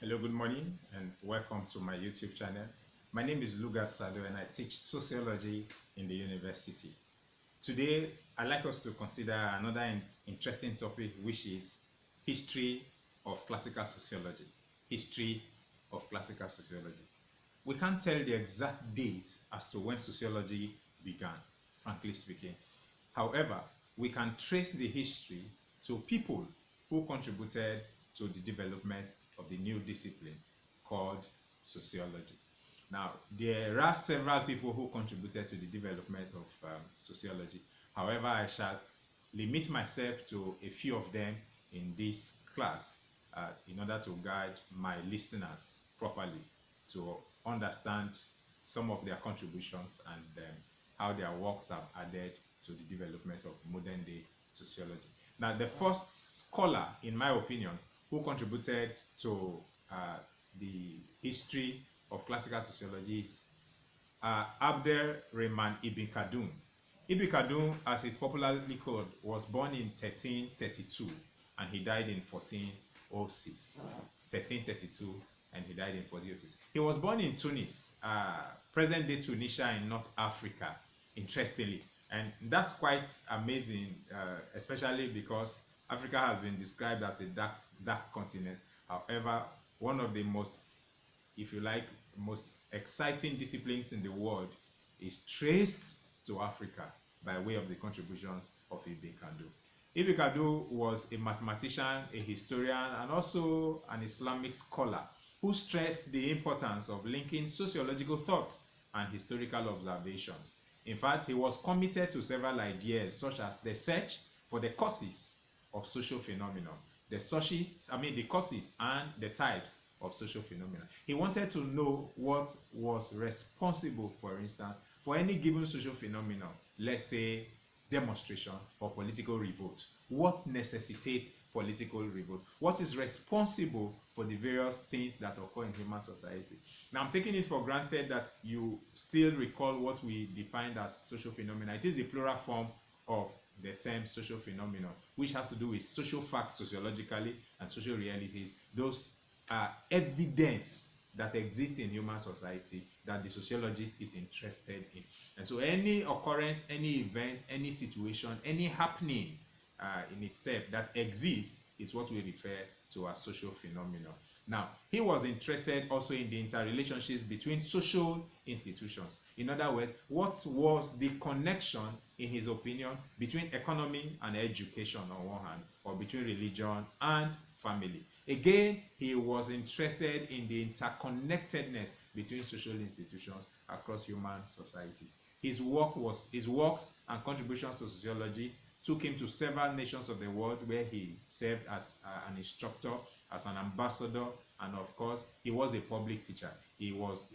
Hello, good morning, and welcome to my YouTube channel. My name is August Comte, and I teach sociology in the university. Today, I'd like us to consider another interesting topic, which is history of classical sociology. History of classical sociology. We can't tell the exact date as to when sociology began, frankly speaking. However, we can trace the history to people who contributed to the development of the new discipline called sociology. Now, there are several people who contributed to the development of sociology. However, I shall limit myself to a few of them in this class in order to guide my listeners properly to understand some of their contributions and how their works have added to the development of modern day sociology. Now, the first scholar, in my opinion, who contributed to the history of classical sociology is Abdel Rahman Ibn Khaldun. Ibn Khaldun, as he's popularly called, was born in 1332 and he died in 1406. 1332 and he died in 1406. He was born in Tunis, present-day Tunisia in North Africa, interestingly. And that's quite amazing, especially because Africa has been described as a dark continent. However, one of the most, if you like, most exciting disciplines in the world is traced to Africa by way of the contributions of Ibn Khaldun. Ibn Khaldun was a mathematician, a historian, and also an Islamic scholar who stressed the importance of linking sociological thought and historical observations. In fact, he was committed to several ideas such as the search for the causes of social phenomena, the causes and the types of social phenomena. He wanted to know what was responsible, for instance, for any given social phenomenon, let's say demonstration or political revolt. What necessitates political revolt? What is responsible for the various things that occur in human society? Now, I'm taking it for granted that you still recall what we defined as social phenomena. It is the plural form of the term social phenomenon, which has to do with social facts sociologically and social realities. Those are evidence that exist in human society that the sociologist is interested in. And so any occurrence, any event, any situation, any happening in itself that exists is what we refer to as social phenomenon. Now, he was interested also in the interrelationships between social institutions. In other words, what was the connection, in his opinion, between economy and education on one hand, or between religion and family. Again, he was interested in the interconnectedness between social institutions across human societies. His works and contributions to sociology took him to several nations of the world where he served as an instructor, as an ambassador, and of course, he was a public teacher. He was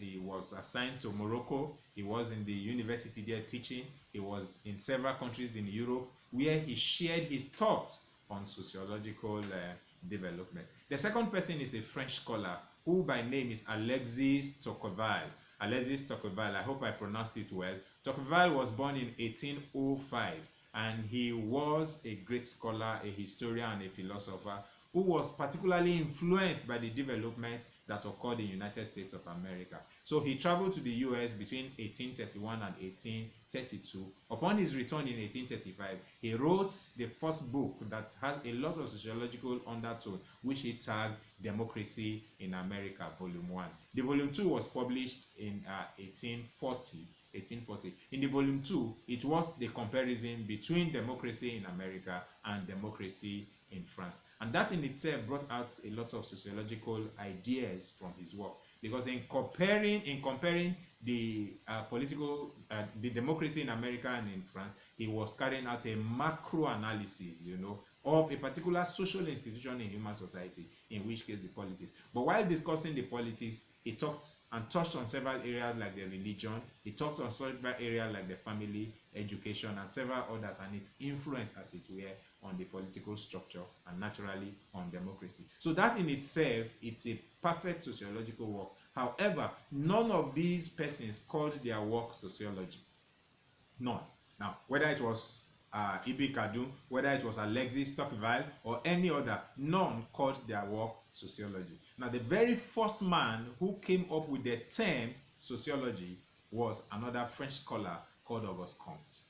assigned to Morocco. He was in the university there teaching. He was in several countries in Europe where he shared his thoughts on sociological development. The second person is a French scholar who by name is Alexis Tocqueville. Alexis Tocqueville, I hope I pronounced it well. Tocqueville was born in 1805 and he was a great scholar, a historian, and a philosopher who was particularly influenced by the development that occurred in the United States of America. So he traveled to the US between 1831 and 1832. Upon his return in 1835, he wrote the first book that had a lot of sociological undertone, which he tagged Democracy in America, Volume 1. The Volume 2 was published in 1840. In the volume 2, it was the comparison between democracy in America and democracy in France. And that in itself brought out a lot of sociological ideas from his work. Because in comparing the the democracy in America and in France, he was carrying out a macro analysis, of a particular social institution in human society, in which case the politics. But while discussing the politics, he talked and touched on several areas like the religion, he talked on several areas like the family, education, and several others, and its influence, as it were, on the political structure and naturally on democracy. So that in itself, it's a perfect sociological work. However, none of these persons called their work sociology. None. Now, whether it was Ibn Khaldun, whether it was Alexis Tocqueville or any other, none called their work sociology. Now, the very first man who came up with the term sociology was another French scholar called August Comte.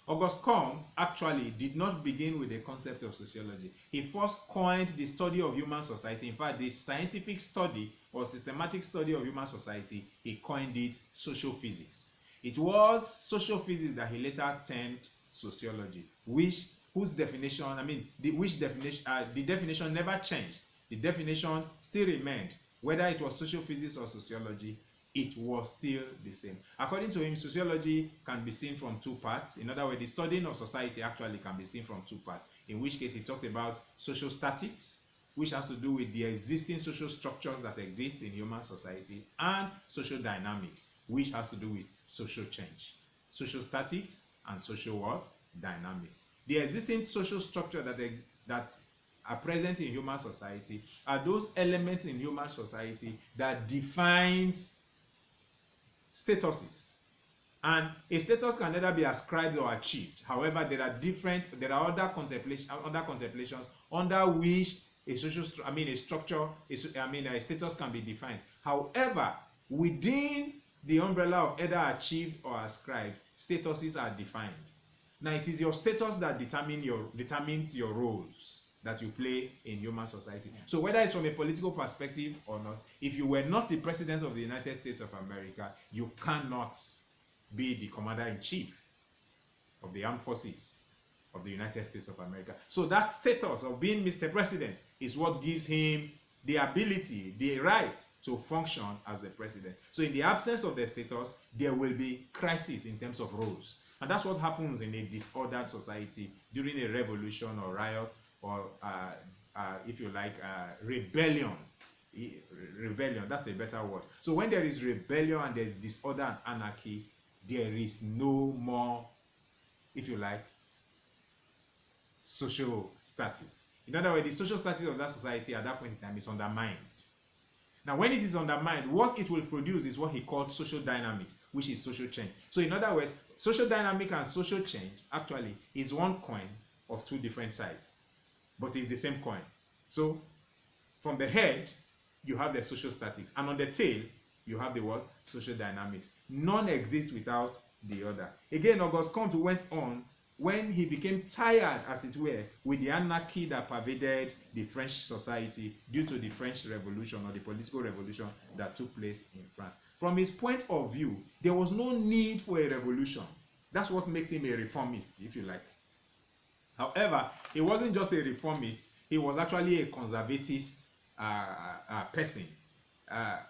August Comte actually did not begin with the concept of sociology. He first coined the study of human society. In fact, the scientific study or systematic study of human society, he coined it social physics. It was social physics that he later termed sociology, whose definition, the definition never changed. The definition still remained. Whether it was social physics or sociology, it was still the same. According to him, sociology can be seen from two parts. In other words, the studying of society actually can be seen from two parts, in which case he talked about social statics, which has to do with the existing social structures that exist in human society, and social dynamics, which has to do with social change. Social statics and social what? Dynamics. The existing social structure that are present in human society are those elements in human society that defines statuses. And a status can neither be ascribed or achieved. However, there are other contemplations under which a status can be defined. However, within the umbrella of either achieved or ascribed, statuses are defined. Now, it is your status that determines your roles that you play in human society. So whether it's from a political perspective or not, if you were not the president of the United States of America, you cannot be the commander-in-chief of the armed forces of the United States of America. So that status of being Mr. President is what gives him the ability, the right to function as the president. So in the absence of the status, there will be crisis in terms of roles. And that's what happens in a disordered society during a revolution or riot or, if you like, rebellion. Rebellion, that's a better word. So when there is rebellion and there is disorder and anarchy, there is no more, if you like, social status. In other words, the social status of that society at that point in time is undermined. Now, when it is undermined, what it will produce is what he called social dynamics, which is social change. So in other words, social dynamic and social change actually is one coin of two different sides, but it's the same coin. So from the head, you have the social statics, and on the tail, you have the what? Social dynamics. None exists without the other. Again, August Comte went on when he became tired, as it were, with the anarchy that pervaded the French society due to the French Revolution or the political revolution that took place in France. From his point of view, there was no need for a revolution. That's what makes him a reformist, if you like. However, he wasn't just a reformist, he was actually a conservatist person.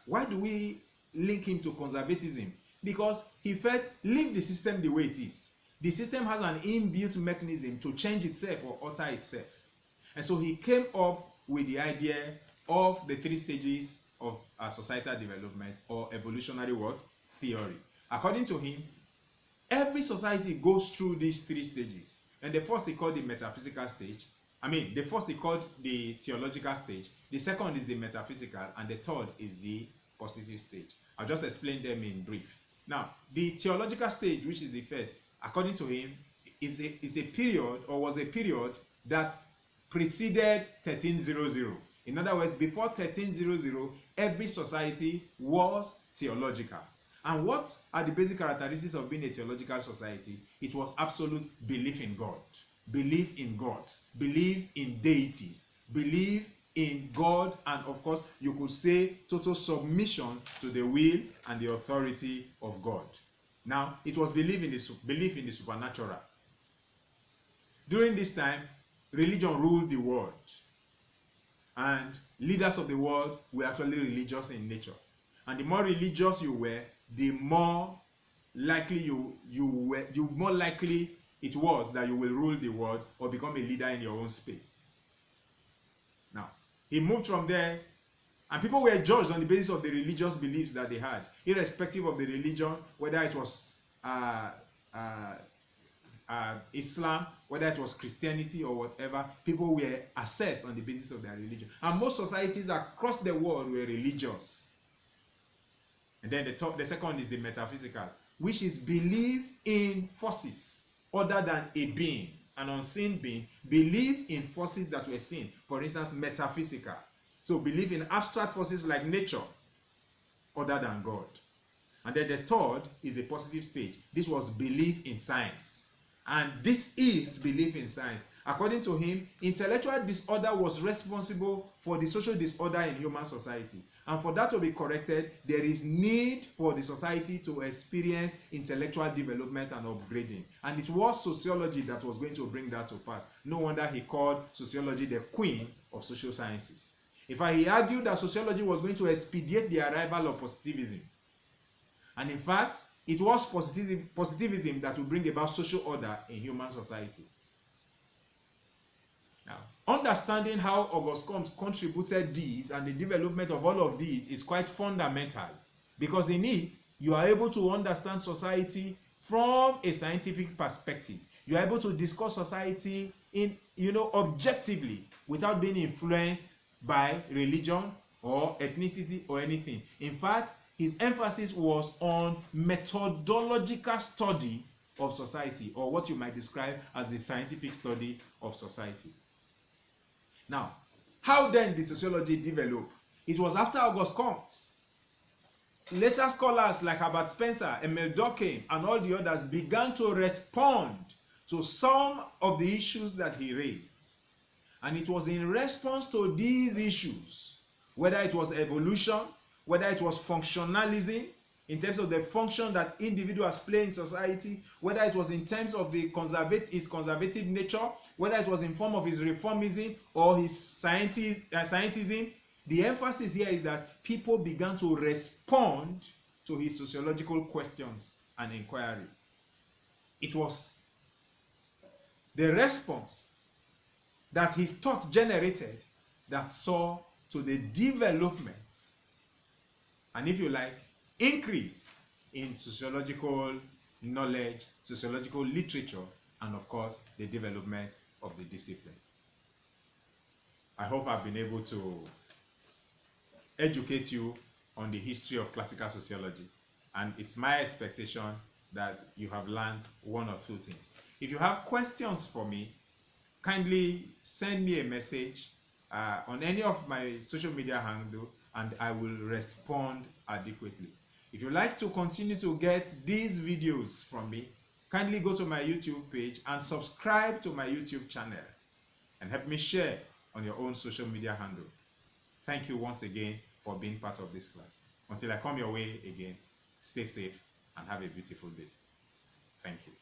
Why do we link him to conservatism? Because he felt, leave the system the way it is. The system has an inbuilt mechanism to change itself or alter itself. And so he came up with the idea of the three stages of societal development, or evolutionary what? Theory. According to him, every society goes through these three stages. And the first he called the metaphysical stage. The first he called the theological stage. The second is the metaphysical. And the third is the positive stage. I'll just explain them in brief. Now, the theological stage, which is the first, according to him, is a period, or was a period, that preceded 1300. In other words, before 1300, every society was theological. And what are the basic characteristics of being a theological society? It was absolute belief in God, belief in gods, belief in deities, belief in God, and of course, you could say total submission to the will and the authority of God. Now, it was belief in the supernatural. During this time, religion ruled the world, and leaders of the world were actually religious in nature. And the more religious you were, the more likely more likely it was that you will rule the world or become a leader in your own space. Now, he moved from there, and people were judged on the basis of the religious beliefs that they had, irrespective of the religion, whether it was Islam, whether it was Christianity or whatever. People were assessed on the basis of their religion. And most societies across the world were religious. And then the second is the metaphysical, which is belief in forces, other than a being, an unseen being, believe in forces that were seen. For instance, metaphysical. So believe in abstract forces like nature other than God. And then the third is the positive stage. This was belief in science. And this is belief in science. According to him, intellectual disorder was responsible for the social disorder in human society. And for that to be corrected, there is need for the society to experience intellectual development and upgrading. And it was sociology that was going to bring that to pass. No wonder he called sociology the queen of social sciences. In fact, he argued that sociology was going to expedite the arrival of positivism. And in fact, it was positivism that will bring about social order in human society. Now, understanding how August Comte contributed these and the development of all of these is quite fundamental, because in it, you are able to understand society from a scientific perspective. You are able to discuss society objectively without being influenced by religion or ethnicity or anything. In fact, his emphasis was on methodological study of society, or what you might describe as the scientific study of society. Now, how then did sociology develop? It was after August Comte. Later scholars like Herbert Spencer, Emile Durkheim, and all the others began to respond to some of the issues that he raised. And it was in response to these issues, whether it was evolution, whether it was functionalism, in terms of the function that individuals play in society, whether it was in terms of his conservative nature, whether it was in form of his reformism or his scientism, the emphasis here is that people began to respond to his sociological questions and inquiry. It was the response that his thought generated that saw to the development, and if you like, increase in sociological knowledge, sociological literature, and of course, the development of the discipline. I hope I've been able to educate you on the history of classical sociology, and it's my expectation that you have learned one or two things. If you have questions for me, kindly send me a message on any of my social media handle, and I will respond adequately. If you like to continue to get these videos from me, kindly go to my YouTube page and subscribe to my YouTube channel, and help me share on your own social media handle. Thank you once again for being part of this class. Until I come your way again, stay safe and have a beautiful day. Thank you.